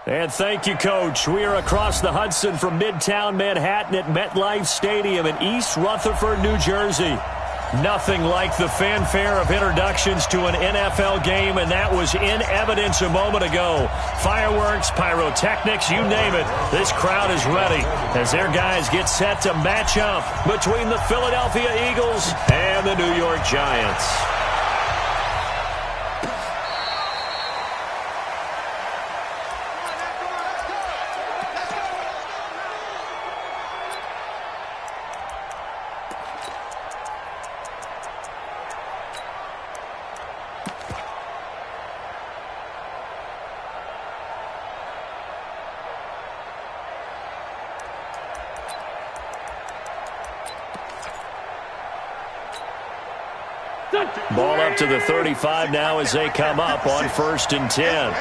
And thank you, Coach. We are across the Hudson from Midtown Manhattan at MetLife Stadium in East Rutherford, New Jersey. Nothing like the fanfare of introductions to an NFL game, and that was in evidence a moment ago. Fireworks, pyrotechnics, you name it. This crowd is ready as their guys get set to match up between the Philadelphia Eagles and the New York Giants. Ball up to the 35 now as they come up on 1st and 10.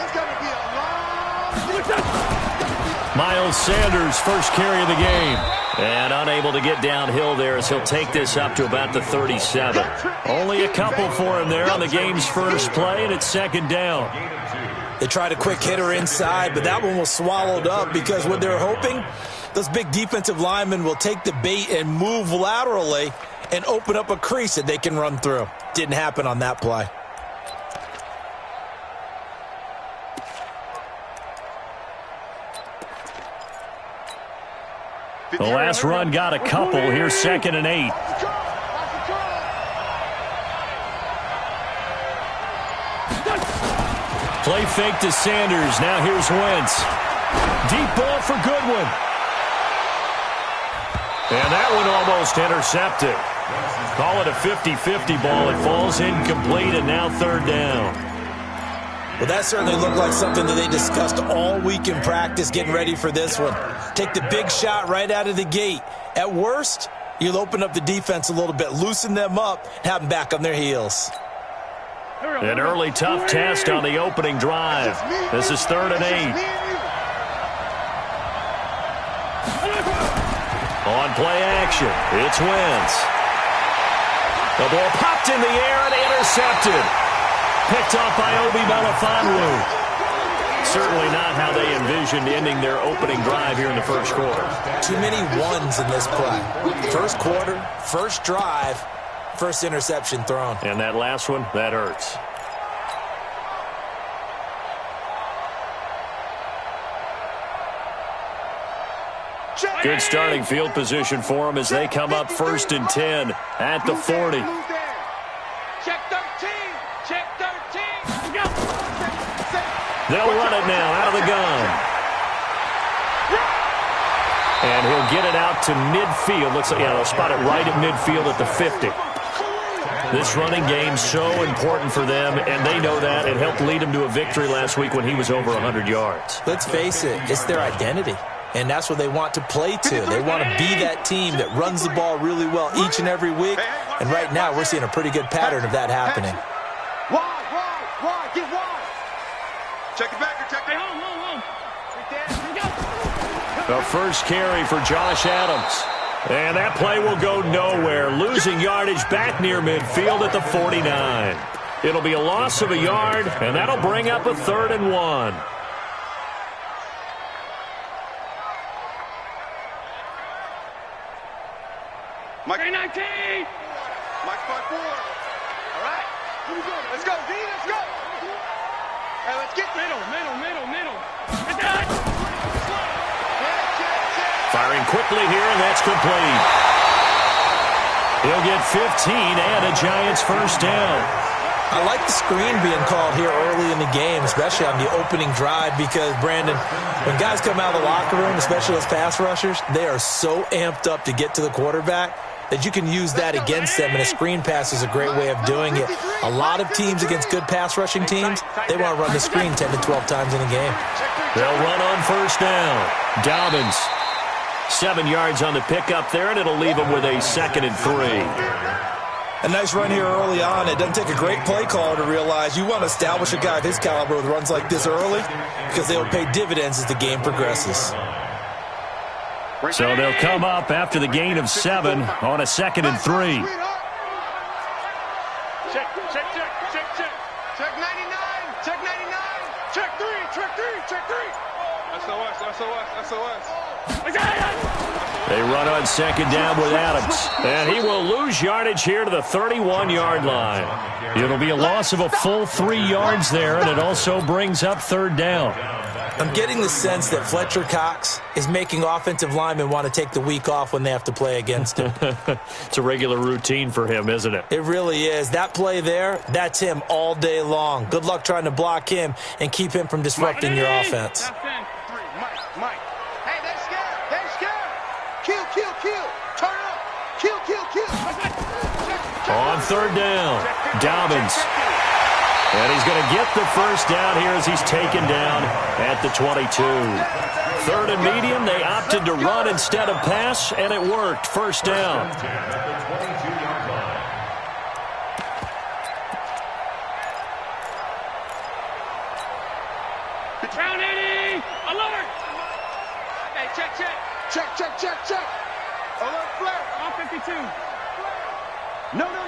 Miles Sanders, first carry of the game. And unable to get downhill there as he'll take this up to about the 37. Only a couple for him there on the game's first play, and it's 2nd down. They tried a quick hitter inside, but that one was swallowed up because what they're hoping, those big defensive linemen will take the bait and move laterally and open up a crease that they can run through. Didn't happen on that play. The last run got a couple. Here's 2nd and 8. Play fake to Sanders. Now here's Wentz. Deep ball for Goodwin. And that one almost intercepted. Call it a 50-50 ball. It falls incomplete, and now 3rd down. Well, that certainly looked like something that they discussed all week in practice getting ready for this one. Take the big shot right out of the gate. At worst, you'll open up the defense a little bit, loosen them up, and have them back on their heels. An early tough test on the opening drive. This is 3rd and 8. On play action, it's Wentz. The ball popped in the air and intercepted. Picked off by Obi Melifonwu. Certainly not how they envisioned ending their opening drive here in the first quarter. Too many ones in this play. First quarter, first drive, first interception thrown. And that last one, that hurts. Good starting field position for them as they come up 1st and 10 at the 40. Check 13. Check 13. They'll run it now out of the gun. And he'll get it out to midfield. Looks like, yeah, they'll spot it right at midfield at the 50. This running game's so important for them, and they know that. It helped lead them to a victory last week when he was over 100 yards. Let's face it, it's their identity. And that's what they want to play to. They want to be that team that runs the ball really well each and every week. And right now, we're seeing a pretty good pattern of that happening. Wide, get wide. Check it back, check it. Home. Right there, The first carry for Josh Adams. And that play will go nowhere. Losing yardage back near midfield at the 49. It'll be a loss of a yard, and that'll bring up a 3rd and 1. Mike 19. Mike 5-4. All right. Here we go. Let's go, D. Let's go. Hey, let's get middle. Firing quickly here, and that's complete. He'll get 15 and a Giants first down. I like the screen being called here early in the game, especially on the opening drive, because, Brandon, when guys come out of the locker room, especially those pass rushers, they are so amped up to get to the quarterback that you can use that against them, and a screen pass is a great way of doing it. A lot of teams against good pass rushing teams, they want to run the screen 10 to 12 times in a game. They'll run on first down. Dobbins, 7 yards on the pickup there, and it'll leave them with a 2nd and 3. A nice run here early on. It doesn't take a great play caller to realize you want to establish a guy of his caliber with runs like this early because they'll pay dividends as the game progresses. So they'll come up after the gain of 7 on a 2nd and 3. Check 99. Check 99. Check 3. SOS, SOS, SOS. They run on second down with Adams. And he will lose yardage here to the 31-yard line. It'll be a loss of a full 3 yards there, and it also brings up third down. I'm getting the sense that Fletcher Cox is making offensive linemen want to take the week off when they have to play against him. It's a regular routine for him, isn't it? It really is. That play there, that's him all day long. Good luck trying to block him and keep him from disrupting your offense. Mike. Hey, they're scared. They're scared. Kill. Turn up. Kill. On third down, Dobbins. And he's going to get the first down here as he's taken down at the 22. Third and medium, they opted to run instead of pass, and it worked. First down. Round 80, alert! Hey, check. Alert, flare. On 52. No. Off.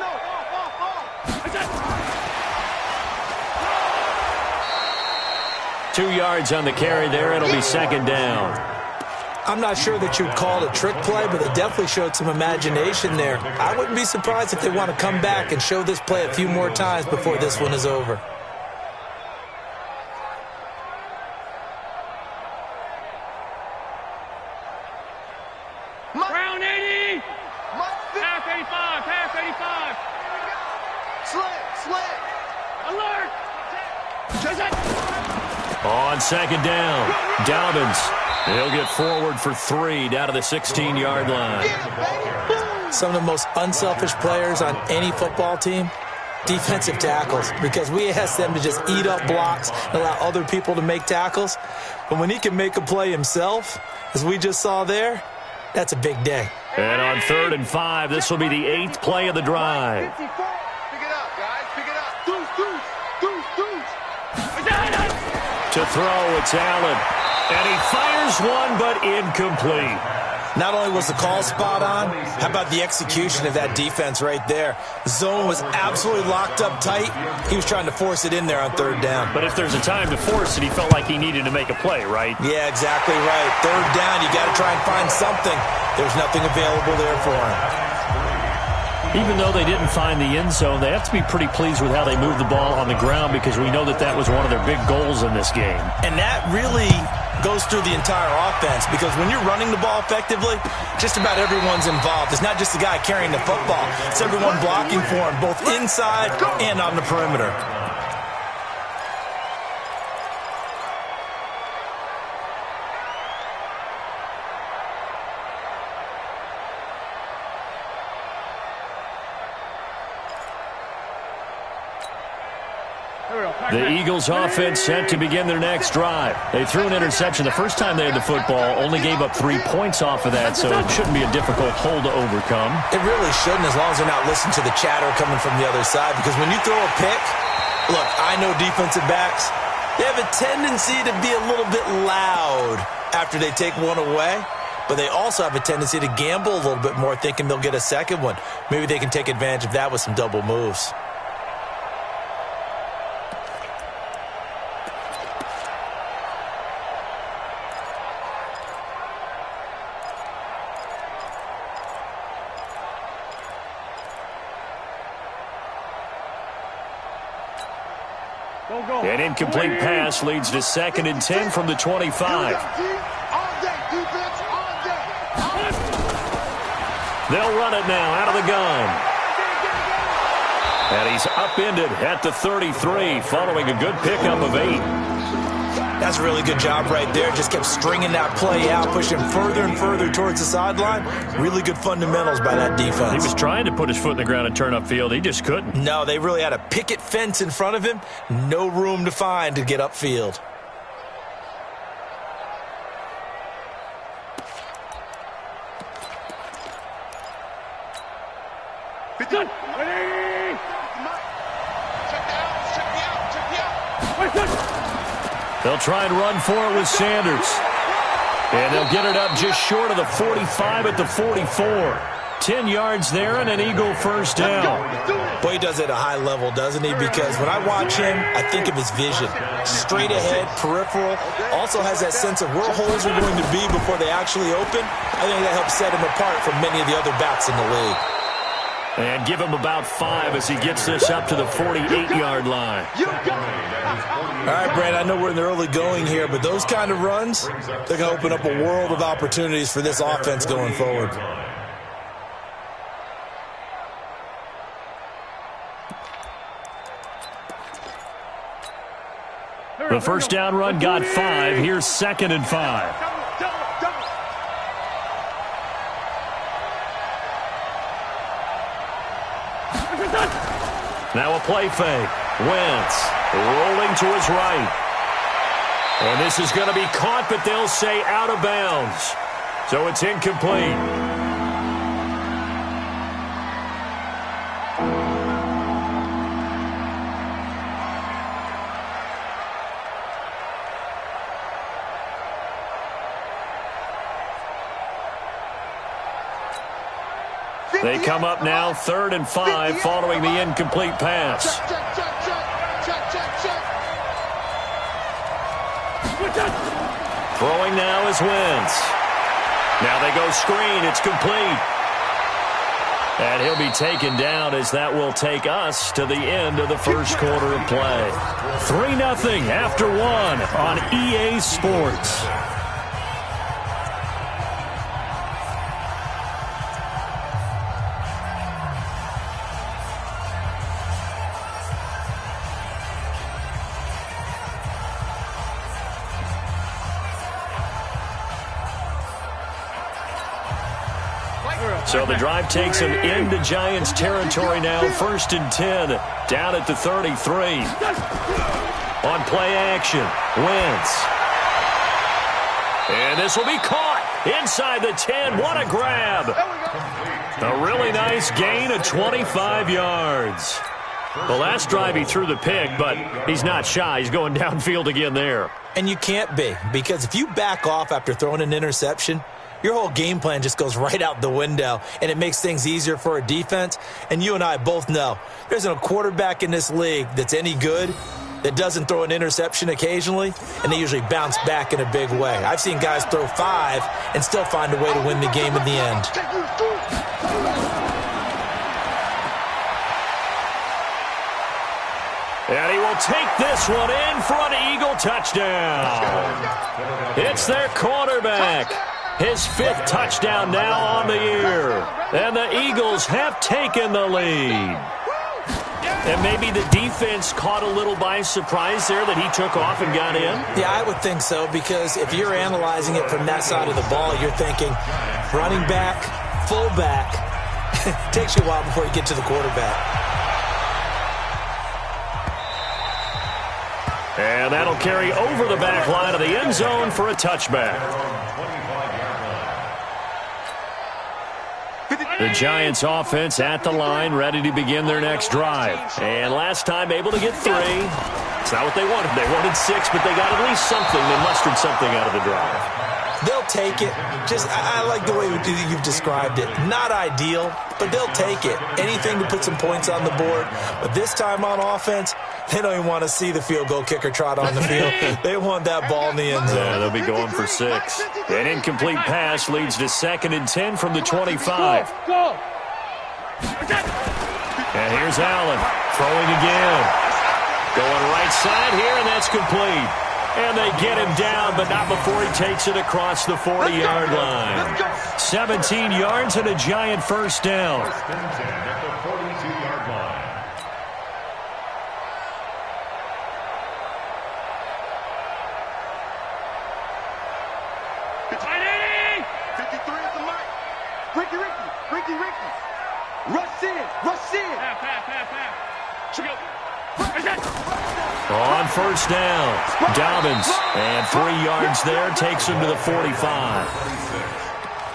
2 yards on the carry there. It'll be second down. I'm not sure that you'd call it a trick play, but they definitely showed some imagination there. I wouldn't be surprised if they want to come back and show this play a few more times before this one is over. Round 80. Half 85. Slant. Alert! On second down, Dobbins. He'll get forward for 3 down to the 16-yard line. Some of the most unselfish players on any football team, defensive tackles, because we ask them to just eat up blocks and allow other people to make tackles. But when he can make a play himself, as we just saw there, that's a big day. And on 3rd and 5, this will be the 8th play of the drive. Pick it up, guys. Pick it up. Deuce. To throw, it's Allen. And he fires one, but incomplete. Not only was the call spot on, how about the execution of that defense right there? The zone was absolutely locked up tight. He was trying to force it in there on 3rd down. But if there's a time to force it, he felt like he needed to make a play, right? Yeah, exactly right. 3rd down, you got to try and find something. There's nothing available there for him. Even though they didn't find the end zone, they have to be pretty pleased with how they moved the ball on the ground because we know that that was one of their big goals in this game. And that really goes through the entire offense because when you're running the ball effectively, just about everyone's involved. It's not just the guy carrying the football. It's everyone blocking for him, both inside and on the perimeter. The Eagles offense set to begin their next drive. They threw an interception the first time they had the football, only gave up 3 points off of that, so it shouldn't be a difficult hole to overcome. It really shouldn't, as long as they're not listening to the chatter coming from the other side, because when you throw a pick, look, I know defensive backs, they have a tendency to be a little bit loud after they take one away, but they also have a tendency to gamble a little bit more, thinking they'll get a second one. Maybe they can take advantage of that with some double moves. An incomplete pass leads to 2nd and 10 from the 25. They'll run it now out of the gun. And he's upended at the 33 following a good pickup of 8. That's a really good job right there. Just kept stringing that play out, pushing further and further towards the sideline. Really good fundamentals by that defense. He was trying to put his foot in the ground and turn upfield. He just couldn't. No, they really had a picket fence in front of him. No room to find to get upfield. Good. They'll try and run for it with Sanders. And they'll get it up just short of the 45 at the 44. 10 yards there and an Eagle first down. Boy, he does it at a high level, doesn't he? Because when I watch him, I think of his vision. Straight ahead, peripheral. Also has that sense of where holes are going to be before they actually open. I think that helps set him apart from many of the other backs in the league. And give him about 5 as he gets this up to the 48-yard line. All right, Brad, I know we're in the early going here, but those kind of runs, they're going to open up a world of opportunities for this offense going forward. The first down run got 5. Here's 2nd and 5. Now a play fake. Wentz rolling to his right. And this is going to be caught, but they'll say out of bounds. So it's incomplete. They come up now 3rd and 5 following the incomplete pass. Throwing now is Wentz. Now they go screen. It's complete. And he'll be taken down as that will take us to the end of the first quarter of play. 3-0 after 1 on EA Sports. So the drive takes him into Giants territory now. 1st and 10, down at the 33. On play action, Wentz. And this will be caught inside the 10. What a grab. A really nice gain of 25 yards. The last drive he threw the pick, but he's not shy. He's going downfield again there. And you can't be, because if you back off after throwing an interception, your whole game plan just goes right out the window, and it makes things easier for a defense. And you and I both know there isn't a quarterback in this league that's any good that doesn't throw an interception occasionally, and they usually bounce back in a big way. I've seen guys throw 5 and still find a way to win the game in the end. And he will take this one in for an Eagle touchdown. It's their quarterback. His 5th touchdown now on the year. And the Eagles have taken the lead. And maybe the defense caught a little by surprise there that he took off and got in? Yeah, I would think so, because if you're analyzing it from that side of the ball, you're thinking running back, fullback. It takes you a while before you get to the quarterback. And that'll carry over the back line of the end zone for a touchback. The Giants offense at the line, ready to begin their next drive. And last time able to get 3. It's not what they wanted. They wanted 6, but they got at least something. They mustered something out of the drive. They'll take it. I like the way you've described it. Not ideal, but they'll take it. Anything to put some points on the board. But this time on offense, they don't even want to see the field goal kicker trot on the field. They want that ball in the end zone. Yeah, they'll be going for 6. An incomplete pass leads to 2nd and 10 from the 25. And here's Allen throwing again. Going right side here, and that's complete. And they get him down, but not before he takes it across the 40-yard line. 17 yards and a Giant first down. On first down, Dobbins, and 3 yards there, takes him to the 45.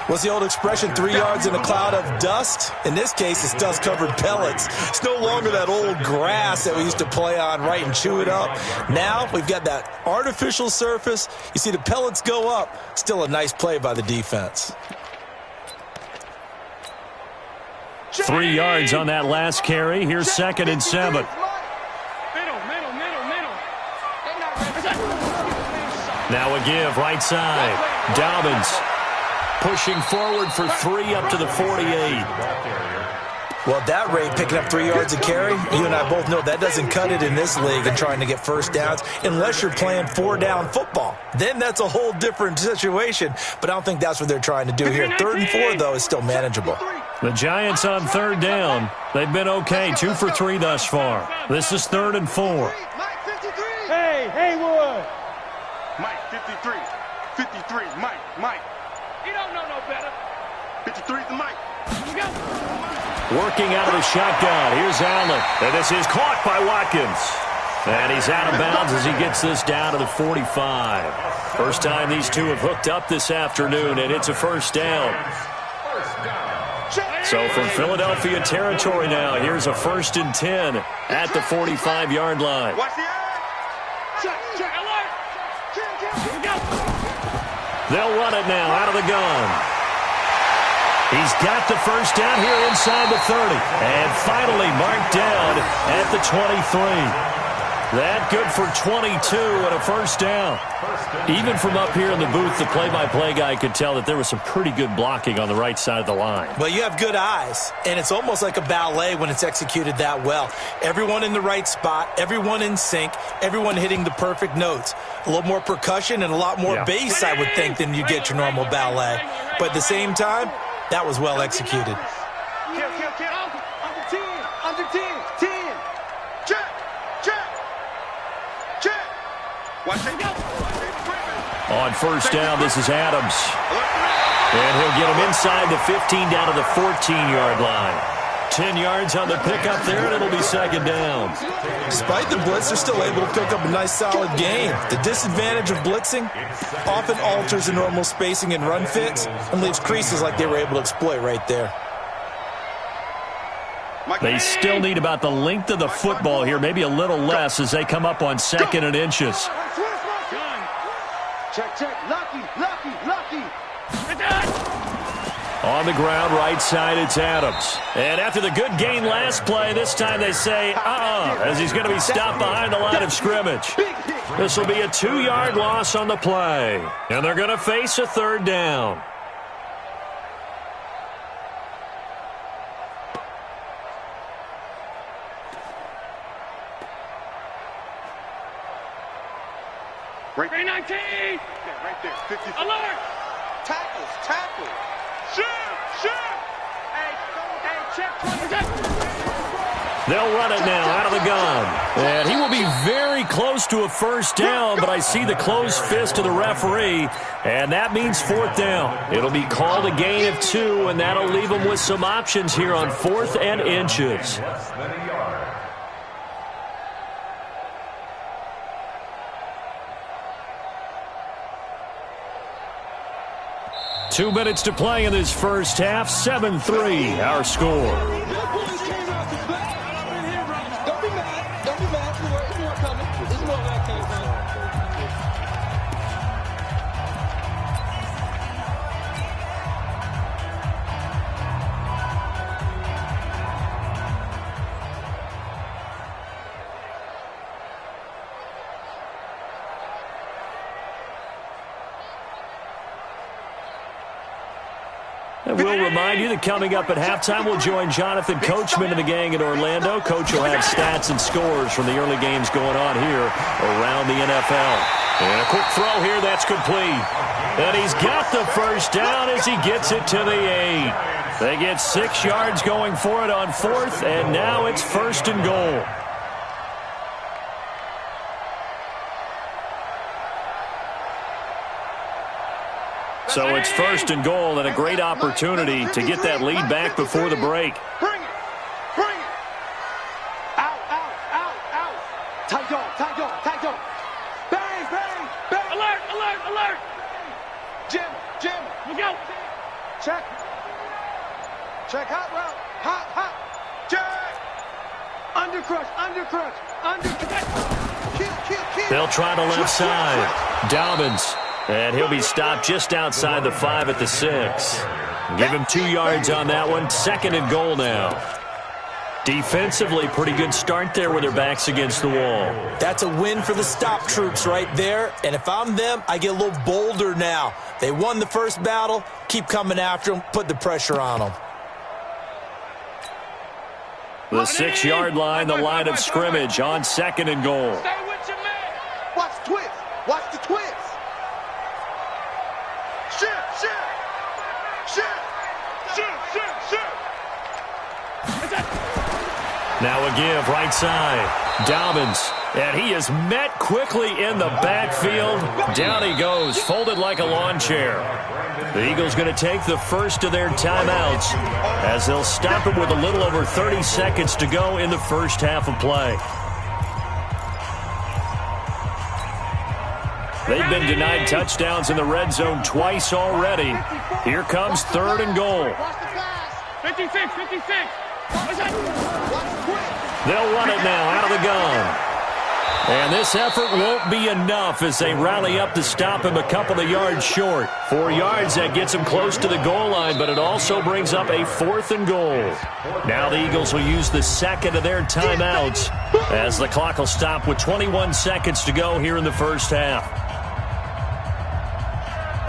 What's the old expression, 3 yards in a cloud of dust? In this case, it's dust-covered pellets. It's no longer that old grass that we used to play on, right, and chew it up. Now we've got that artificial surface. You see the pellets go up. Still a nice play by the defense. 3 yards on that last carry. Here's 2nd and 7. Now a give, right side. Dobbins pushing forward for 3 up to the 48. Well, at that rate, picking up 3 yards a carry, you and I both know that doesn't cut it in this league and trying to get first downs unless you're playing 4-down football. Then that's a whole different situation, but I don't think that's what they're trying to do here. 3rd and 4, though, is still manageable. The Giants on 3rd down. They've been okay, 2 for 3 thus far. This is 3rd and 4. Hey, Haywood. Mike, 53. 53, Mike. You don't know no better. 53 to Mike. You go. Working out of the shotgun. Here's Allen. And this is caught by Watkins. And he's out of bounds as he gets this down to the 45. First time these two have hooked up this afternoon, and it's a first down. So from Philadelphia territory now, here's a 1st and 10 at the 45-yard line. Watch the eye. Check. Alert. Go. They'll run it now out of the gun. He's got the first down here inside the 30. And finally marked down at the 23. That good for 22 and a first down. Even from up here in the booth, the play-by-play guy could tell that there was some pretty good blocking on the right side of the line. Well, you have good eyes, and it's almost like a ballet when it's executed that well. Everyone in the right spot, everyone in sync, everyone hitting the perfect notes. A little more percussion and a lot more bass, I would think, than you get your normal ballet. But at the same time, that was well executed. Kill. Under 10. 10. Check. Watch it. On first down, this is Adams. And he'll get him inside the 15 down to the 14-yard line. 10 yards on the pickup there, and it'll be 2nd down. Despite the blitz, they're still able to pick up a nice, solid gain. The disadvantage of blitzing often alters the normal spacing and run fits and leaves creases like they were able to exploit right there. They still need about the length of the football here, maybe a little less as they come up on 2nd and inches. Check. Lucky. On the ground, right side, it's Adams. And after the good gain last play, this time they say, as he's going to be stopped behind the line of scrimmage. This will be a 2-yard loss on the play. And they're going to face a 3rd down. Right 19. right there. 50. Alert. Tackle. Shoot. Hey, check 20. They'll run it now out of the gun. And he will be very close to a first down, but I see the closed fist of the referee, and that means 4th down. It'll be called a gain of 2, and that'll leave them with some options here on 4th and inches. 2 minutes to play in this first half. 7-3, our score. And we'll remind you that coming up at halftime, we'll join Jonathan Coachman and the gang in Orlando. Coach will have stats and scores from the early games going on here around the NFL. And a quick throw here, that's complete. And he's got the first down as he gets it to the 8. They get 6 yards going for it on 4th, and now it's 1st and goal. So it's 1st and goal and a great opportunity to get that lead back before the break. Bring it. Out. Tight dog. Bang. Alert. Jim. Look out. Check. Hot route. Hot. Check. Under crush. Kill. They'll try the left side. Dobbins. And he'll be stopped just outside the 5 at the 6. Give him 2 yards on that one. 2nd and goal now. Defensively, pretty good start there with their backs against the wall. That's a win for the stop troops right there. And if I'm them, I get a little bolder now. They won the first battle. Keep coming after them. Put the pressure on them. The 6-yard line, the line of scrimmage on 2nd and goal. Stay with your man. Watch the twist. Watch the twist. Shift, shift. Shift. Shift, shift, shift. Now a give, right side. Dobbins, and he is met quickly in the backfield. Down he goes, folded like a lawn chair. The Eagles going to take the first of their timeouts as they'll stop it with a little over 30 seconds to go in the first half of play. They've been denied touchdowns in the red zone twice already. Here comes 3rd and goal. 56, 56. They'll run it now out of the gun. And this effort won't be enough as they rally up to stop him a couple of yards short. 4 yards, that gets him close to the goal line, but it also brings up a 4th and goal. Now the Eagles will use the 2nd of their timeouts as the clock will stop with 21 seconds to go here in the first half.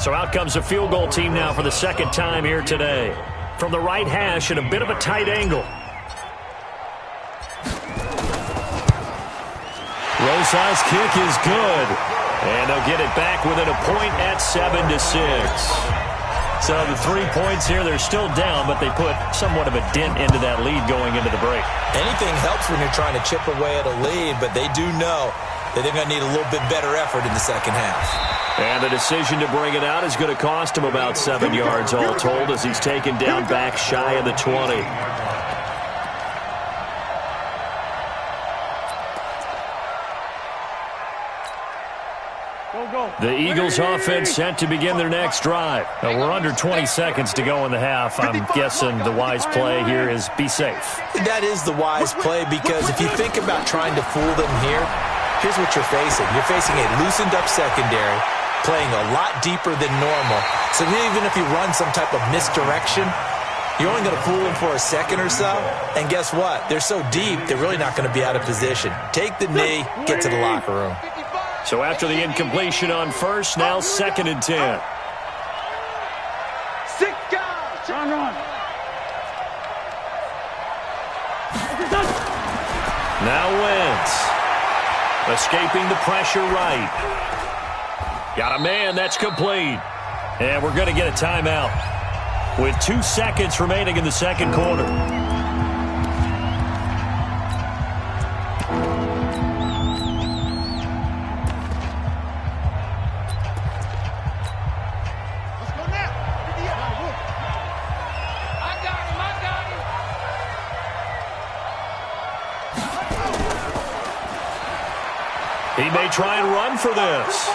So out comes a field goal team now for the 2nd time here today. From the right hash at a bit of a tight angle. Rosa's kick is good. And they'll get it back within a point at 7-6. So the 3 points here, they're still down, but they put somewhat of a dent into that lead going into the break. Anything helps when you're trying to chip away at a lead, but they do know that they're going to need a little bit better effort in the second half. And the decision to bring it out is going to cost him about 7 yards all told as he's taken down back shy of the 20. The Eagles offense set to begin their next drive. We're under 20 seconds to go in the half. I'm guessing the wise play here is be safe. That is the wise play because if you think about trying to fool them here, here's what you're facing. You're facing a loosened up secondary, playing a lot deeper than normal. So even if you run some type of misdirection, you're only going to fool them for a second or so. And guess what? They're so deep, they're really not going to be out of position. Take the knee, get to the locker room. So after the incompletion on first, now 2nd and 10. 6 guys. Run. Now Wentz. Escaping the pressure right. Got a man, that's complete. And we're going to get a timeout with 2 seconds remaining in the second quarter. He may try and run for this.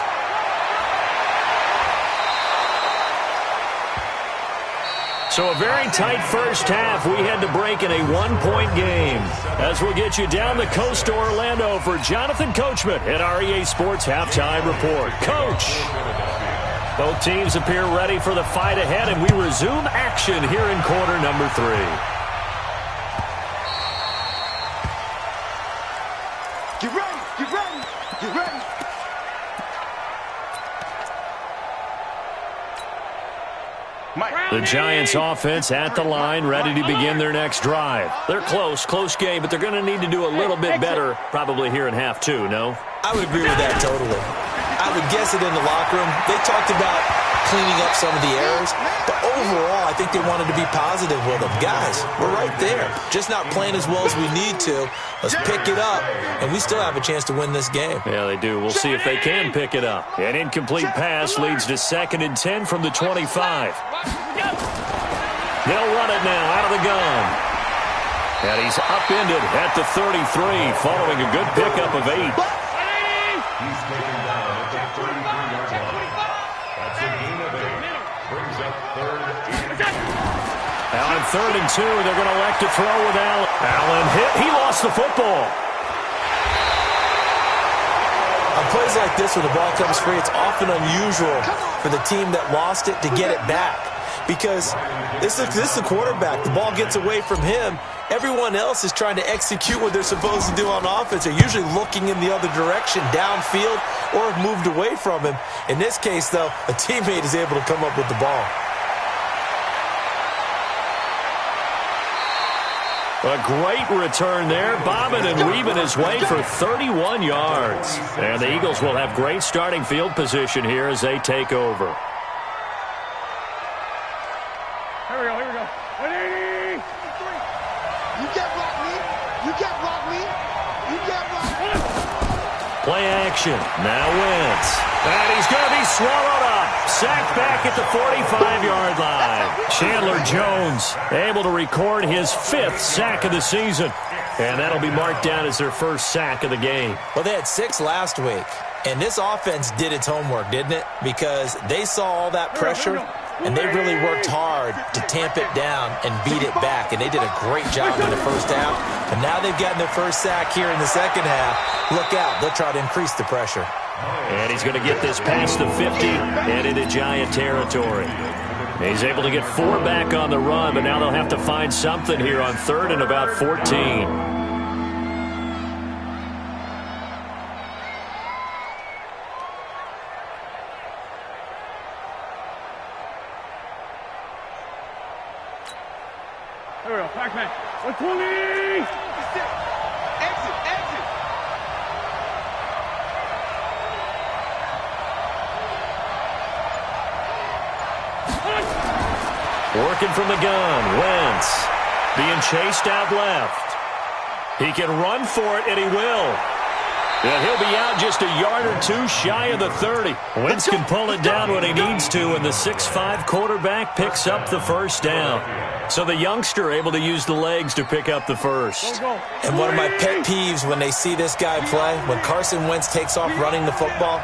So a very tight first half. We had to break in a 1-point game. As we'll get you down the coast to Orlando for Jonathan Coachman at our EA Sports Halftime Report. Coach, both teams appear ready for the fight ahead, and we resume action here in quarter number 3. Get ready, get ready, get ready. The Giants offense at the line, ready to begin their next drive. They're close game, but they're going to need to do a little bit better probably here in half 2, no? I would agree with that totally. I would guess it in the locker room. They talked about cleaning up some of the errors, but overall, I think they wanted to be positive with them. Guys, we're right there. Just not playing as well as we need to. Let's pick it up, and we still have a chance to win this game. Yeah, they do. We'll see if they can pick it up. An incomplete pass leads to 2nd and 10 from the 25. They'll run it now out of the gun. And he's upended at the 33 following a good pickup of 8. He's taken down at the 33-yard line. That's a gain of 8. Brings up 3rd and 8. Now on 3rd and 2, they're going to elect to throw with Allen. Allen hit. He lost the football. On plays like this, when the ball comes free, it's often unusual for the team that lost it to get it back. because this is the quarterback. The ball gets away from him. Everyone else is trying to execute what they're supposed to do on offense. They're usually looking in the other direction, downfield, or have moved away from him. In this case, though, a teammate is able to come up with the ball. A great return there, bobbing and weaving his way for 31 yards. And the Eagles will have great starting field position here as they take over. Here we go, here we go. 180! You can't block me. You can't block me. You can't block me. Play action. Now Wentz. And he's going to be swallowed up. Sacked back at the 45-yard line. Chandler Jones able to record his 5th sack of the season. And that'll be marked down as their first sack of the game. Well, they had 6 last week. And this offense did its homework, didn't it? Because they saw all that pressure, and they really worked hard to tamp it down and beat it back. And they did a great job in the first half. And now they've gotten their first sack here in the second half. Look out. They'll try to increase the pressure. And he's going to get this past the 50 and into Giant territory. He's able to get 4 back on the run, but now they'll have to find something here on 3rd and about 14. Here we go, Pac-Man. 120! Exit, exit. Working from the gun, Wentz being chased out left. He can run for it, and he will. And he'll be out just a yard or 2 shy of the 30. Wentz can pull it down when he needs to, and the 6'5" quarterback picks up the first down. So the youngster able to use the legs to pick up the first. And one of my pet peeves when they see this guy play, when Carson Wentz takes off running the football,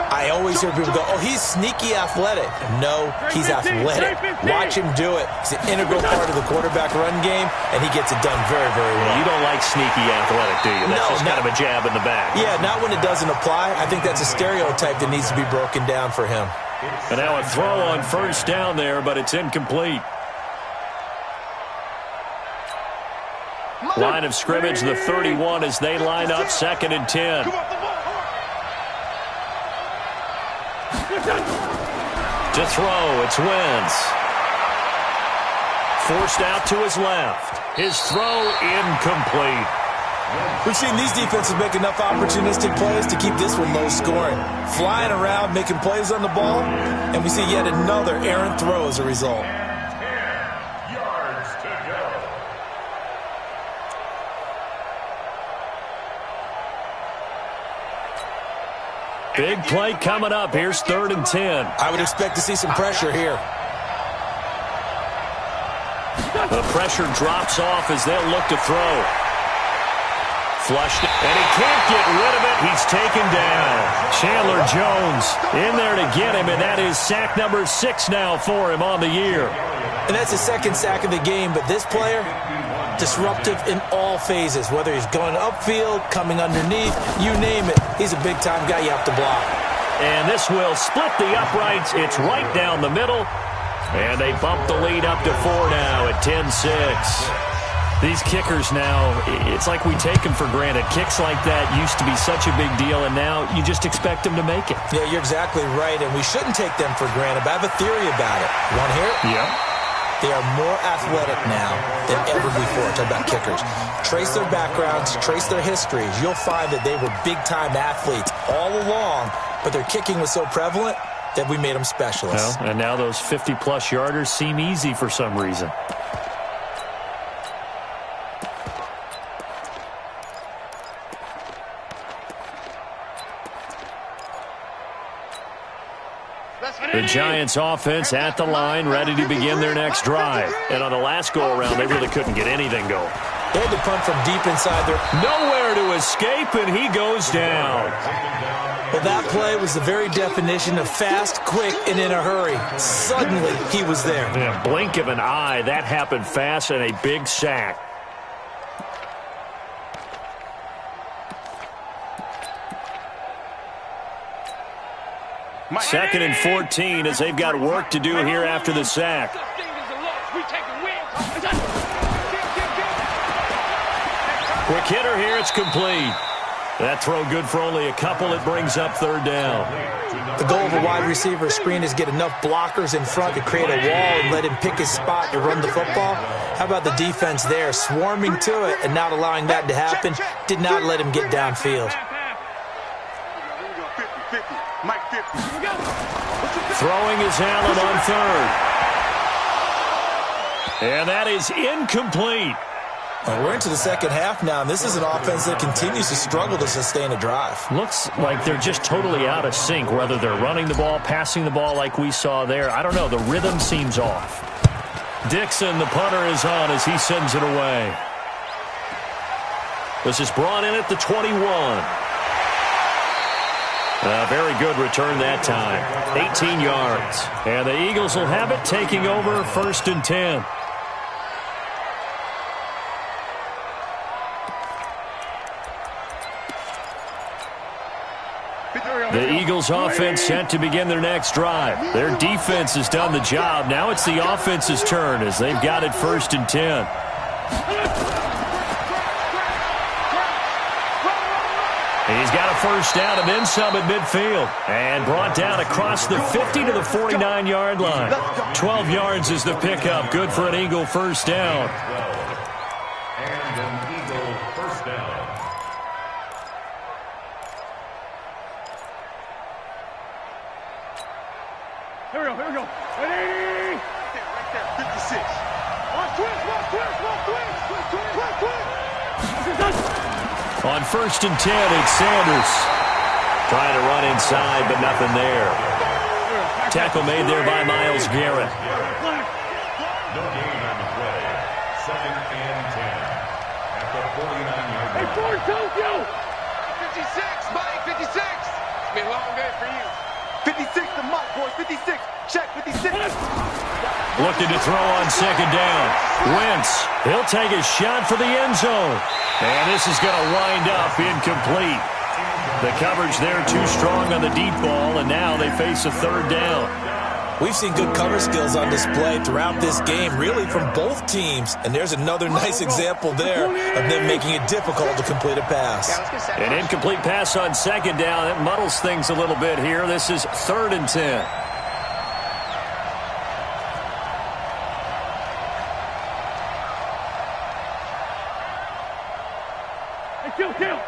I always hear people go, oh, he's sneaky athletic. No, he's athletic. Watch him do it. It's an integral part of the quarterback run game, and he gets it done very, very well. You don't like sneaky athletic, do you? That's just kind of a jab in the back. Yeah, not when it doesn't apply. I think that's a stereotype that needs to be broken down for him. And now a throw on first down there, but it's incomplete. Line of scrimmage, the 31, as they line up 2nd and 10. To throw, it's Wentz. Forced out to his left. His throw incomplete. We've seen these defenses make enough opportunistic plays to keep this one low scoring. Flying around, making plays on the ball, and we see yet another errant throw as a result. 10 yards to go. Big play coming up. Here's 3rd and 10. I would expect to see some pressure here. The pressure drops off as they'll look to throw. Flushed, and he can't get rid of it. He's taken down. Chandler Jones in there to get him, and that is sack number 6 now for him on the year. And that's his 2nd sack of the game, but this player, disruptive in all phases, whether he's going upfield, coming underneath, you name it. He's a big-time guy you have to block. And this will split the uprights. It's right down the middle, and they bump the lead up to 4 now at 10-6. These kickers now, it's like we take them for granted. Kicks like that used to be such a big deal, and now you just expect them to make it. Yeah, you're exactly right, and we shouldn't take them for granted, but I have a theory about it. You want to hear it? Yeah. They are more athletic now than ever before. Talk about kickers. Trace their backgrounds, trace their histories. You'll find that they were big-time athletes all along, but their kicking was so prevalent that we made them specialists. Well, and now those 50-plus yarders seem easy for some reason. The Giants offense at the line, ready to begin their next drive. And on the last go-around, they really couldn't get anything going. They had to punt from deep inside their... Nowhere to escape, and he goes down. Well, that play was the very definition of fast, quick, and in a hurry. Suddenly, he was there. Yeah, blink of an eye, that happened fast, and a big sack. 2nd and 14 as they've got work to do here after the sack. Quick hitter here, it's complete. That throw good for only a couple. It brings up 3rd down. The goal of a wide receiver screen is get enough blockers in front to create a wall and let him pick his spot to run the football. How about the defense there, swarming to it and not allowing that to happen? Did not let him get downfield. Throwing is Allen on 3rd. And that is incomplete. Well, we're into the second half now, and this is an offense that continues to struggle to sustain a drive. Looks like they're just totally out of sync, whether they're running the ball, passing the ball like we saw there. I don't know. The rhythm seems off. Dixon, the punter, is on as he sends it away. This is brought in at the 21. A very good return that time. 18 yards. And the Eagles will have it, taking over 1st and 10. The Eagles offense set to begin their next drive. Their defense has done the job. Now it's the offense's turn as they've got it 1st and 10. He's got a 1st down and then some at midfield. And brought down across the 50 to the 49-yard line. 12 yards is the pickup. Good for an Eagle 1st down. And an Eagle 1st down. Here we go, here we go. Ready? Right there, 56. Watch twist. On 1st and 10, it's Sanders. Trying to run inside, but nothing there. Tackle made there by Myles Garrett. No gain on the play. 2nd and 10. At the 49-yard line. Hey, Ford, Tokyo! 56, Mike, 56. It's been a long day for you. 56 to Mike, boys, 56. Check, 56. Looking to throw on 2nd down. Wentz, he'll take a shot for the end zone. And this is going to wind up incomplete. The coverage there too strong on the deep ball, and now they face a 3rd down. We've seen good cover skills on display throughout this game, really from both teams. And there's another nice example there of them making it difficult to complete a pass. An incomplete pass on 2nd down. That muddles things a little bit here. This is 3rd and 10. Hey, kill!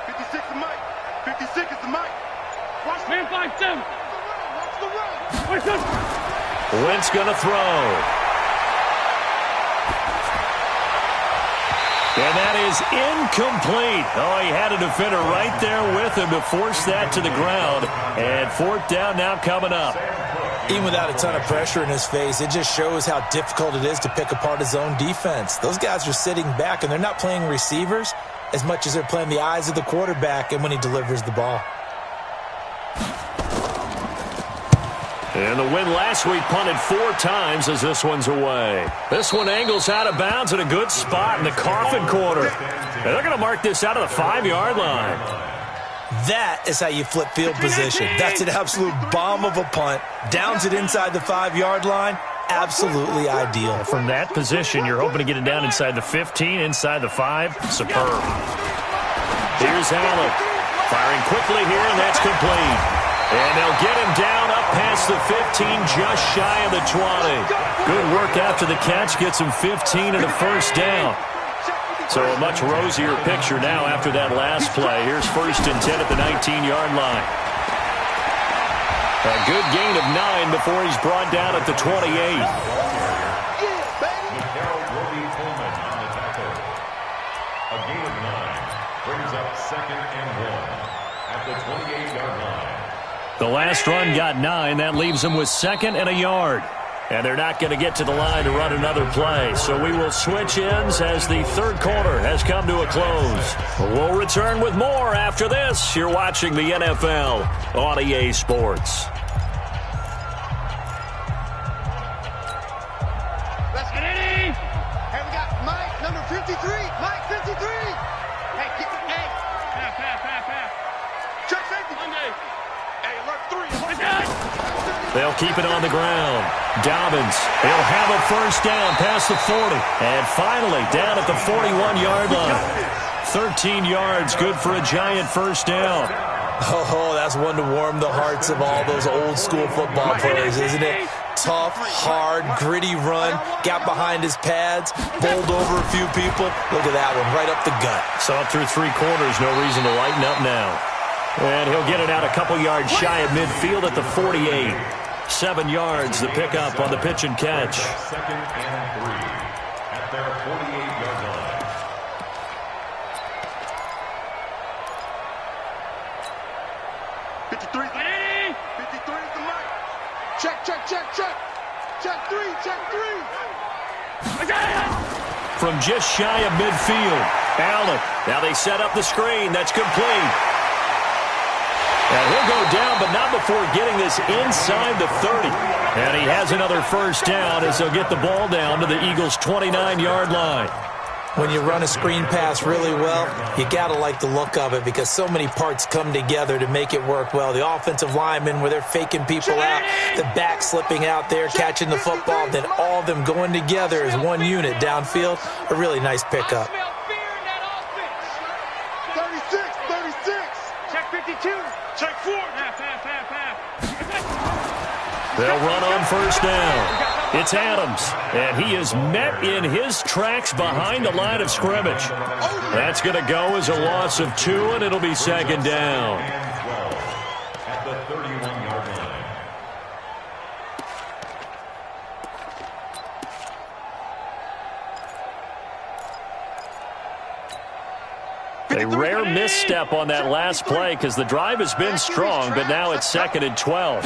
56 to Mike. 56 is to Mike. Watch man 5-7. Watch the run. Wentz going to throw. And that is incomplete. Oh, he had a defender right there with him to force that to the ground. And 4th down now coming up. Even without a ton of pressure in his face, it just shows how difficult it is to pick apart his own defense. Those guys are sitting back, and they're not playing receivers as much as they're playing the eyes of the quarterback and when he delivers the ball. And the win last week punted 4 times as this one's away. This one angles out of bounds at a good spot in the coffin corner. And they're going to mark this out of the 5-yard line. That is how you flip field position. That's an absolute bomb of a punt. Downs it inside the 5-yard line. Absolutely ideal. From that position, you're hoping to get it down inside the 15, inside the 5. Superb. Here's Allen. Firing quickly here, and that's complete. And they'll get him down up past the 15, just shy of the 20. Good work after the catch. Gets him 15 and a 1st down. So a much rosier picture now after that last play. Here's 1st and 10 at the 19-yard line. A good gain of 9 before he's brought down at the 28. A gain of 9 brings up 2nd and 1 at the 28-yard line. The last run got 9. That leaves them with 2nd and a yard. And they're not going to get to the line to run another play. So we will switch ends as the 3rd quarter has come to a close. We'll return with more after this. You're watching the NFL on EA Sports. Let's get it in. Hey, we got Mike, number 53. Mike, 53. Hey, get the A. Pass. Check safety. Hey, alert They'll keep it on the ground. Dobbins, he'll have a first down past the 40. And finally, down at the 41-yard line. 13 yards, good for a giant first down. Oh, that's one to warm the hearts of all those old-school football players, isn't it? Tough, hard, gritty run, got behind his pads, bowled over a few people. Look at that one, right up the gut. Saw it through three quarters, no reason to lighten up now. And he'll get it out a couple yards shy of midfield at the 48. 7 yards, the pickup on the pitch and catch. Second and 3 at their 48-yard line. From just shy of midfield, Allen. Now they set up the screen. That's complete. And he'll go down, but not before getting this inside the 30. And he has another first down as he'll get the ball down to the Eagles' 29-yard line. When you run a screen pass really well, you got to like the look of it because so many parts come together to make it work well. The offensive linemen, where they're faking people out, the back slipping out there, catching the football, then all of them going together as one unit downfield. A really nice pickup. 36. Check 52. Check 4. Half. They'll run on first down. It's Adams, and he is met in his tracks behind the line of scrimmage. That's going to go as a loss of 2, and it'll be second down. And 12 at the 31-yard line. A rare misstep on that last play because the drive has been strong, but now it's second and 12.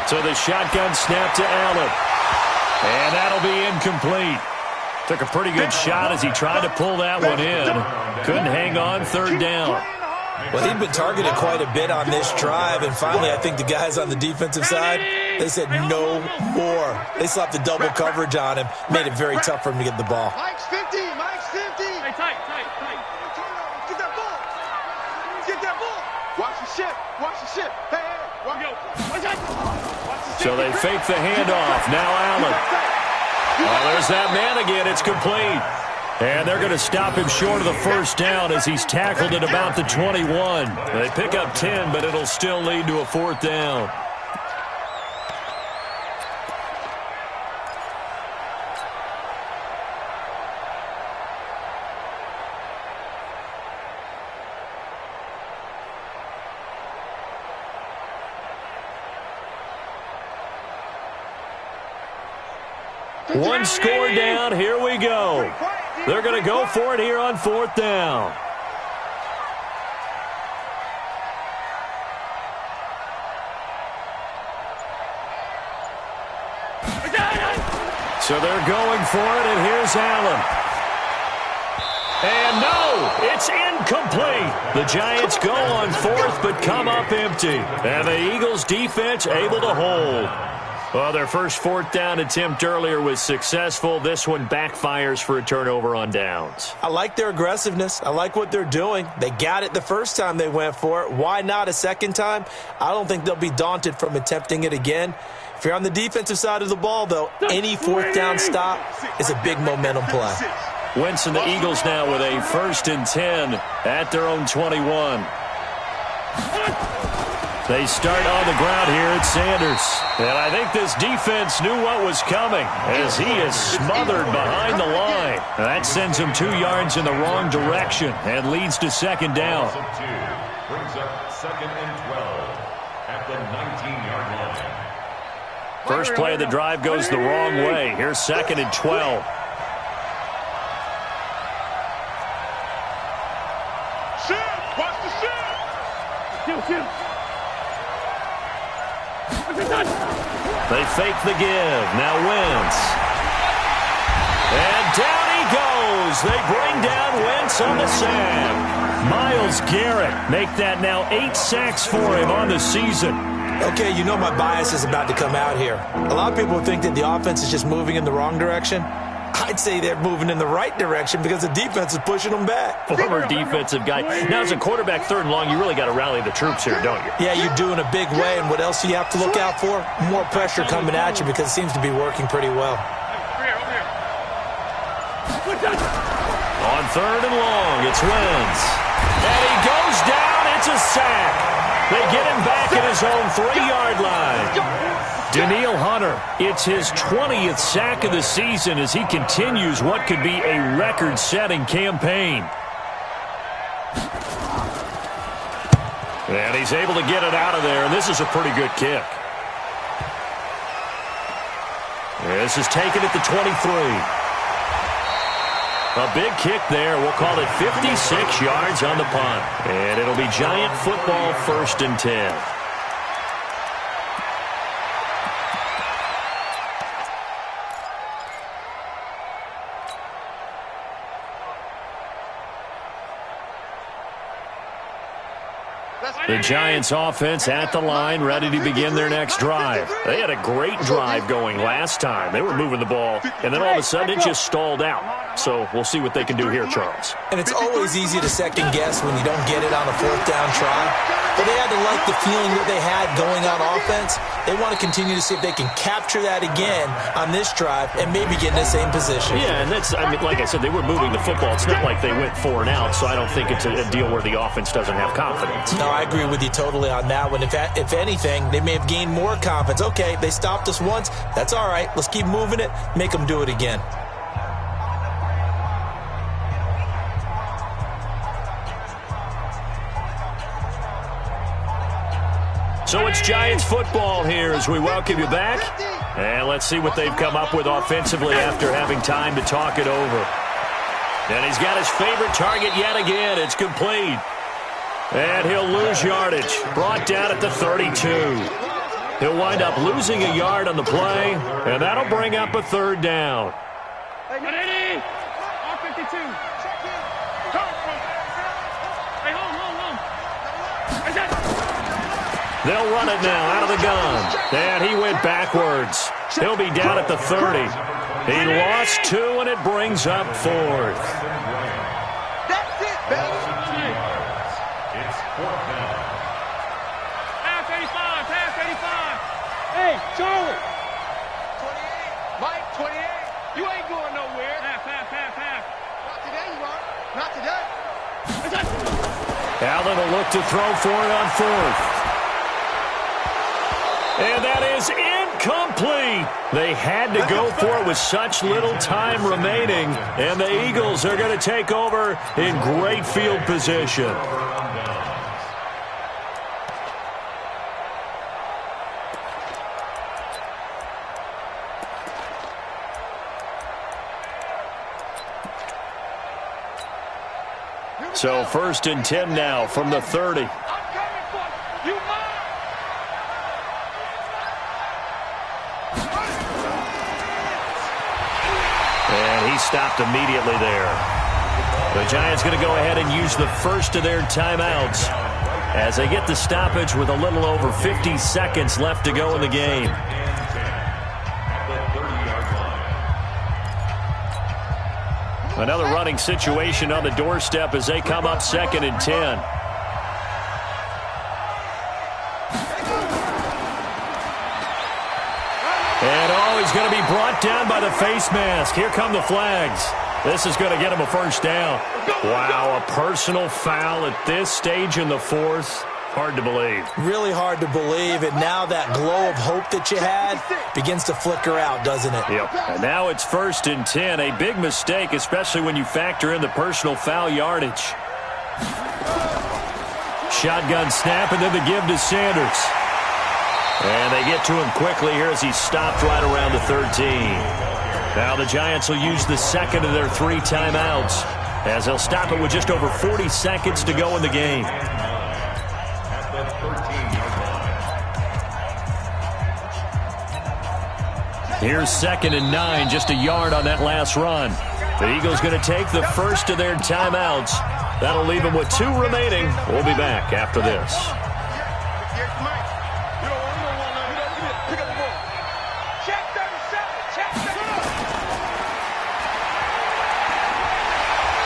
So the shotgun snap to Allen. And that'll be incomplete. Took a pretty good shot as he tried to pull that one in. Couldn't hang on, third down. Well, he'd been targeted quite a bit on this drive, and finally I think the guys on the defensive side, they said no more. They slapped the double coverage on him, made it very tough for him to get the ball. Mike's 50. Hey, tight. Get that ball. Watch the ship. Hey, watch it. So they fake the handoff. Now Allen. Oh, there's that man again. It's complete. And they're going to stop him short of the first down as he's tackled at about the 21. They pick up 10, but it'll still lead to a fourth down. One score down. Here we go. They're going to go for it here on fourth down. So they're going for it, and here's Allen. And no, it's incomplete. The Giants go on fourth, but come up empty. And the Eagles defense able to hold. Well, their first fourth down attempt earlier was successful. This one backfires for a turnover on downs. I like their aggressiveness. I like what they're doing. They got it the first time they went for it. Why not a second time? I don't think they'll be daunted from attempting it again. If you're on the defensive side of the ball, though, any fourth down stop is a big momentum play. Wentz and the Eagles now with a 1st and 10 at their own 21. They start on the ground here at Sanders. And I think this defense knew what was coming as he is smothered behind the line. That sends him 2 yards in the wrong direction and leads to second down. Brings up second and 12 at the 19-yard line. First play of the drive goes the wrong way. Here's second and 12. Watch the ship. They fake the give. Now Wentz. And down he goes. They bring down Wentz on the sack. Myles Garrett make that now 8 sacks for him on the season. Okay, you know my bias is about to come out here. A lot of people think that the offense is just moving in the wrong direction. I'd say they're moving in the right direction because the defense is pushing them back. Former defensive guy. Now, as a quarterback, 3rd and long, you really got to rally the troops here, don't you? Yeah, you do in a big way. And what else do you have to look out for? More pressure coming at you because it seems to be working pretty well. On 3rd and long, it's Wentz. And he goes down. It's a sack. They get him back at his own 3-yard line. Danielle Hunter, it's his 20th sack of the season as he continues what could be a record-setting campaign. And he's able to get it out of there, and this is a pretty good kick. This is taken at the 23. A big kick there. We'll call it 56 yards on the punt. And it'll be Giant football, 1st and 10. The Giants offense at the line, ready to begin their next drive. They had a great drive going last time. They were moving the ball, and then all of a sudden it just stalled out. So we'll see what they can do here, Charles. And it's always easy to second guess when you don't get it on a 4th down try. But they had to like the feeling that they had going on offense. They want to continue to see if they can capture that again on this drive and maybe get in the same position. Yeah, and that's, I mean, like I said, they were moving the football. It's not like they went 4 and out, so I don't think it's a deal where the offense doesn't have confidence. No, I agree with you totally on that one. If anything, they may have gained more confidence. Okay, they stopped us once. That's all right. Let's keep moving it. Make them do it again. So it's Giants football here as we welcome you back. And let's see what they've come up with offensively after having time to talk it over. And he's got his favorite target yet again. It's complete. And he'll lose yardage. Brought down at the 32. He'll wind up losing a yard on the play, and that'll bring up a 3rd down. Ready? R52. Hey, home. They'll run it now out of the gun. And he went backwards. He'll be down at the 30. He lost 2, and it brings up 4th. That's it, baby. It's 4th down. Half 85. Hey, Charlie. 28. Mike, 28. You ain't going nowhere. Half. Not today, you are. Not today. Allen will look to throw for it on 4th. And that is incomplete. They had to go for it with such little time remaining. And the Eagles are going to take over in great field position. So 1st and 10 now from the 30. I'm coming for you. You mine. And he stopped immediately there. The Giants going to go ahead and use the first of their timeouts as they get the stoppage with a little over 50 seconds left to go in the game. Another running situation on the doorstep as they come up 2nd and 10. And he's going to be brought down by the face mask. Here come the flags. This is going to get him a 1st down. Wow, a personal foul at this stage in the 4th. Hard to believe. Really hard to believe, and now that glow of hope that you had begins to flicker out, doesn't it? Yep. And now it's 1st and 10. A big mistake, especially when you factor in the personal foul yardage. Shotgun snap, and then the give to Sanders. And they get to him quickly here as he's stopped right around the 13. Now the Giants will use the 2nd of their 3 timeouts as they'll stop it with just over 40 seconds to go in the game. Here's 2nd and 9, just a yard on that last run. The Eagles going to take the first of their timeouts. That'll leave them with 2 remaining. We'll be back after this.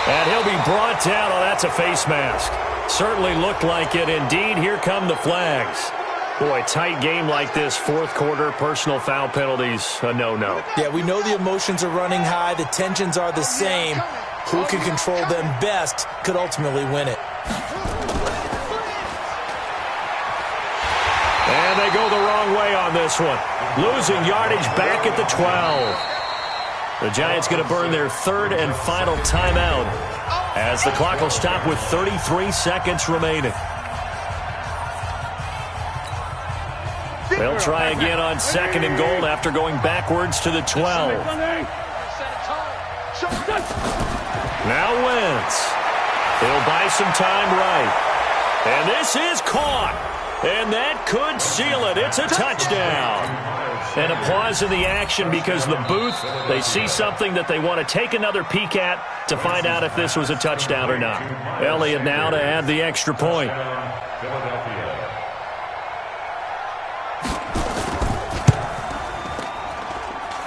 And he'll be brought down. Oh, that's a face mask. Certainly looked like it. Indeed, here come the flags. Boy, tight game like this, fourth quarter, personal foul penalties, a no-no. Yeah, we know the emotions are running high. The tensions are the same. Who can control them best could ultimately win it. And they go the wrong way on this one. Losing yardage back at the 12. The Giants going to burn their third and final timeout as the clock will stop with 33 seconds remaining. They'll try again on second and goal after going backwards to the 12. Now Wentz. He'll buy some time right. And this is caught. And that could seal it. It's a touchdown. And a pause in the action because the booth, they see something that they want to take another peek at to find out if this was a touchdown or not. Elliott now to add the extra point.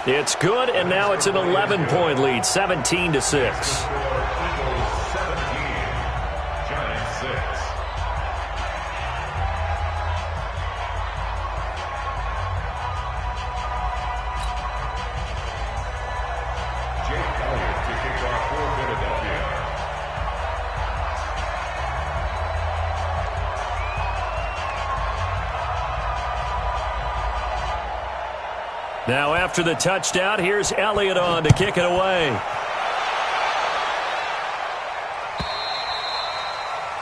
It's good, and now it's an 11-point lead, 17-6. Now after the touchdown, here's Elliott on to kick it away.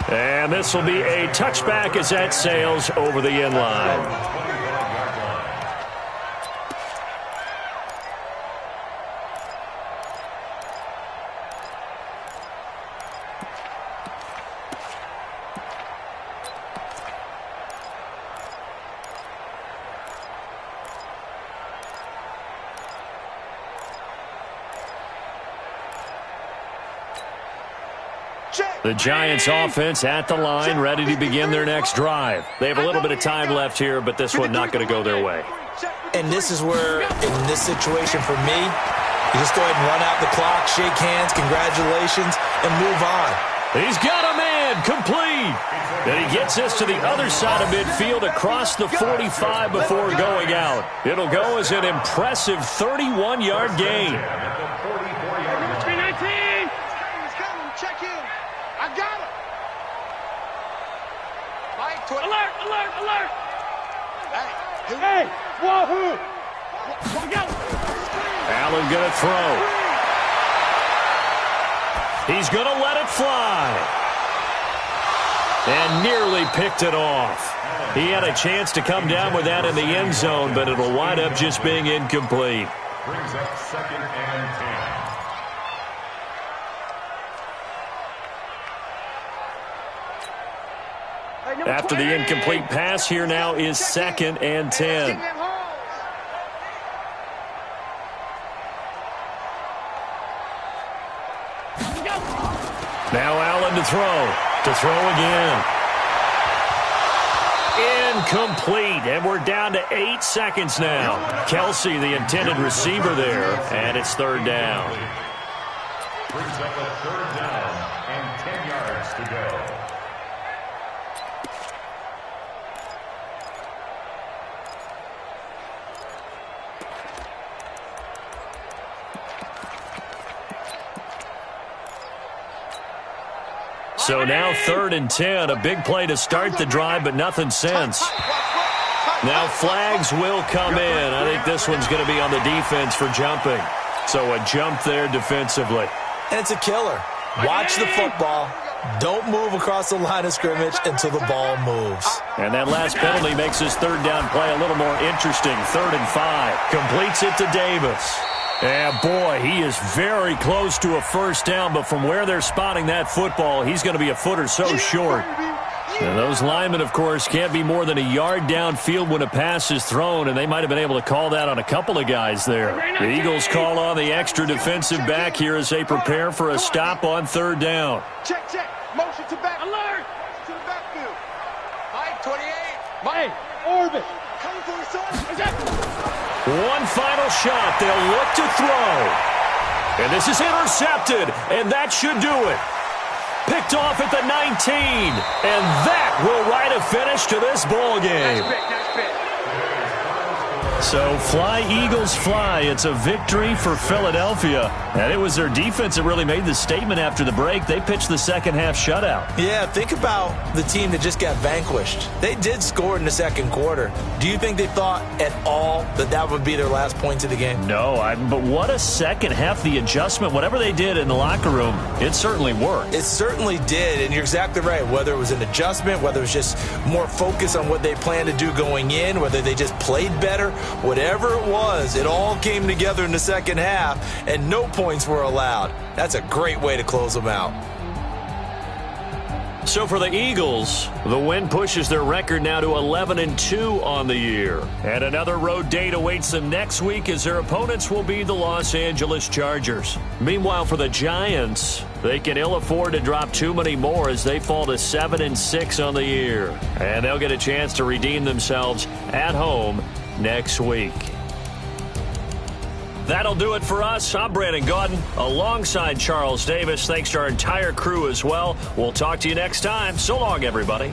And this will be a touchback as that sails over the end line. The Giants offense at the line, ready to begin their next drive. They have a little bit of time left here, but this one not going to go their way. And this is where, in this situation for me, you just go ahead and run out the clock, shake hands, congratulations, and move on. He's got a man, complete. And he gets this to the other side of midfield across the 45 before going out. It'll go as an impressive 31-yard gain. Alert, alert, alert! Hey, wahoo! Allen going to throw. He's going to let it fly. And nearly picked it off. He had a chance to come down with that in the end zone, but it'll wind up just being incomplete. Brings up second and 10. After the incomplete pass, here now is second and 10. Now Allen to throw again. Incomplete, and we're down to 8 seconds now. Kelsey, the intended receiver there, and it's third down. Brings up a third down and 10 yards to go. So now third and 10, a big play to start the drive, but nothing since. Now flags will come in. I think this one's going to be on the defense for jumping. So a jump there defensively. And it's a killer. Watch the football. Don't move across the line of scrimmage until the ball moves. And that last penalty makes his third down play a little more interesting. 3rd and 5. Completes it to Davis. And boy, he is very close to a first down, but from where they're spotting that football, he's going to be a foot or so short. And those linemen, of course, can't be more than a yard downfield when a pass is thrown, and they might have been able to call that on a couple of guys there. The Eagles call on the extra defensive back here as they prepare for a stop on third down. Check. Motion to back. Alert. To the backfield. Mike, 28. Mike, orbit. Coming for his son. One final shot. They'll look to throw. And this is intercepted, and that should do it. Picked off at the 19, and that will write a finish to this ball game. Nice pick. So fly, Eagles, fly. It's a victory for Philadelphia. And it was their defense that really made the statement after the break. They pitched the second half shutout. Yeah, think about the team that just got vanquished. They did score in the second quarter. Do you think they thought at all that that would be their last points of the game? No, but what a second half. The adjustment, whatever they did in the locker room, it certainly worked. It certainly did, and you're exactly right. Whether it was an adjustment, whether it was just more focus on what they planned to do going in, whether they just played better, whatever it was, it all came together in the second half, and no points were allowed. That's a great way to close them out. So for the Eagles, the win pushes their record now to 11-2 on the year. And another road date awaits them next week as their opponents will be the Los Angeles Chargers. Meanwhile, for the Giants, they can ill afford to drop too many more as they fall to 7-6 on the year. And they'll get a chance to redeem themselves at home next week. That'll do it for us. I'm Brandon Gaudin alongside Charles Davis. Thanks to our entire crew as well. We'll talk to you next time. So long, everybody.